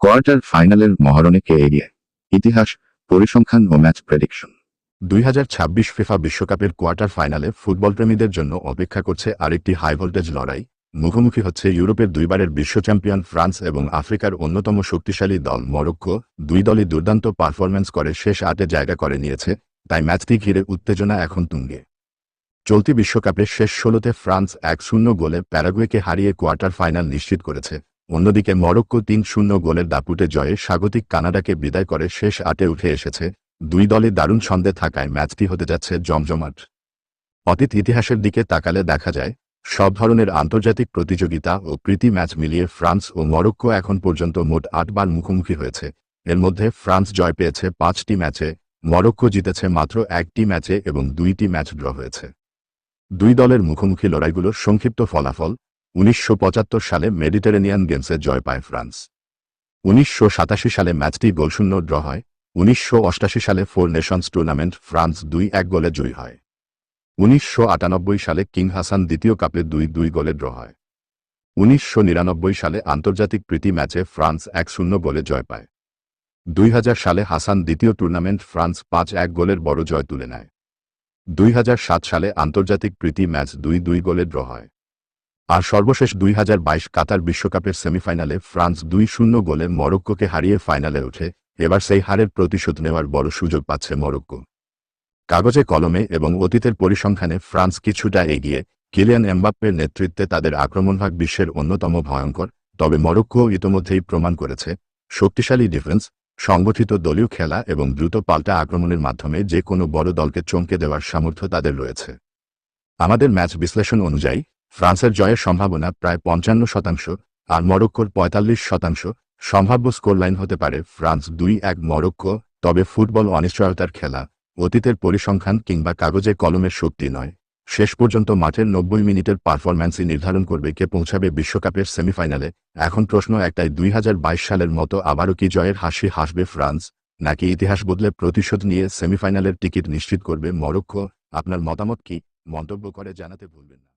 Quarter ফাইনালের মহারণে কে এগিয়ে? ইতিহাস, পরিসংখ্যান ও ম্যাচ প্রেডিকশন। 2026 ফিফা বিশ্বকাপের কোয়ার্টার ফাইনালে ফুটবলপ্রেমীদের জন্য অপেক্ষা করছে আরেকটি হাই ভোল্টেজ লড়াই। মুখোমুখি হচ্ছে ইউরোপের দুইবারের বিশ্ব চ্যাম্পিয়ন ফ্রান্স এবং আফ্রিকার অন্যতম শক্তিশালী দল মরক্কো। দুই দলই দুর্দান্ত পারফরম্যান্স করে শেষ 8-এ জায়গা করে নিয়েছে, তাই ম্যাচটি ঘিরে উত্তেজনা এখন তুঙ্গে। চলতি বিশ্বকাপের শেষ 16তে ফ্রান্স 1-0 গোলে প্যারাগুয়েকে হারিয়ে কোয়ার্টার ফাইনাল নিশ্চিত করেছে। অন্যদিকে মরক্কো 3-0 গোলের দাপুটে জয়ে স্বাগতিক কানাডাকে বিদায় করে শেষ 8-এ উঠে এসেছে। দুই দলই দারুণ ছন্দে থাকায় ম্যাচটি হতে যাচ্ছে জমজমাট। অতীত ইতিহাসের দিকে তাকালে দেখা যায়, সব ধরনের আন্তর্জাতিক প্রতিযোগিতা ও প্রীতি ম্যাচ মিলিয়ে ফ্রান্স ও মরক্কো এখন পর্যন্ত মোট 8 বার মুখোমুখি হয়েছে। এর মধ্যে ফ্রান্স জয় পেয়েছে 5টি ম্যাচে, মরক্কো জিতেছে মাত্র 1টি ম্যাচে এবং 2টি ম্যাচ ড্র হয়েছে। দুই দলের মুখোমুখি লড়াইগুলোর সংক্ষিপ্ত ফলাফল: 1975 সালে মেডিটেরেনিয়ান গেমসে জয় পায় ফ্রান্স। 1987 সালে ম্যাচটি গোলশূন্য ড্র হয়। 1988 সালে 4 নেশনস টুর্নামেন্ট ফ্রান্স 2-1 গোলে জয়ী হয়। 1998 সালে কিং হাসান দ্বিতীয় কাপে 2-2 গোলে ড্র হয়। 1999 সালে আন্তর্জাতিক প্রীতি ম্যাচে ফ্রান্স 1-0 গোলে জয় পায়। 2000 সালে হাসান দ্বিতীয় টুর্নামেন্ট ফ্রান্স 5-1 গোলের বড় জয় তুলে নেয়। 2007 সালে আন্তর্জাতিক প্রীতি ম্যাচ 2-2 গোলে ড্র হয়। আর সর্বশেষ 2022 কাতার বিশ্বকাপের সেমিফাইনালে ফ্রান্স 2-0 গোলে মরক্কোকে হারিয়ে ফাইনালে ওঠে। এবার সেই হারের প্রতিশোধ নেওয়ার বড় সুযোগ পাচ্ছে মরক্কো। কাগজে কলমে এবং অতীতের পরিসংখ্যানে ফ্রান্স কিছুটা এগিয়ে। কিলিয়ান এমবাপ্পের নেতৃত্বে তাদের আক্রমণভাগ বিশ্বের অন্যতম ভয়ঙ্কর। তবে মরক্কো ইতোমধ্যেই প্রমাণ করেছে, শক্তিশালী ডিফেন্স, সংগঠিত দলীয় খেলা এবং দ্রুত পাল্টা আক্রমণের মাধ্যমে যে কোনো বড় দলকে চমকে দেওয়ার সামর্থ্য তাদের রয়েছে। আমাদের ম্যাচ বিশ্লেষণ অনুযায়ী ফ্রান্সের জয়ের সম্ভাবনা প্রায় 55%, আর মরক্কোর 45%। সম্ভাব্য স্কোরলাইন হতে পারে ফ্রান্স 2-1 মরক্কো। তবে ফুটবল অনিশ্চয়তার খেলা, অতীতের পরিসংখ্যান কিংবা কাগজে কলমের শক্তি নয়, শেষ পর্যন্ত মাঠের 90 মিনিটের পারফরম্যান্সই নির্ধারণ করবে কে পৌঁছাবে বিশ্বকাপের সেমিফাইনালে। এখন প্রশ্ন একটাই, 2022 সালের মতো আবারও কি জয়ের হাসি হাসবে ফ্রান্স, নাকি ইতিহাস বদলে প্রতিশোধ নিয়ে সেমিফাইনালের টিকিট নিশ্চিত করবে মরক্কো? আপনার মতামত কি? মন্তব্য করে জানাতে ভুলবেন না।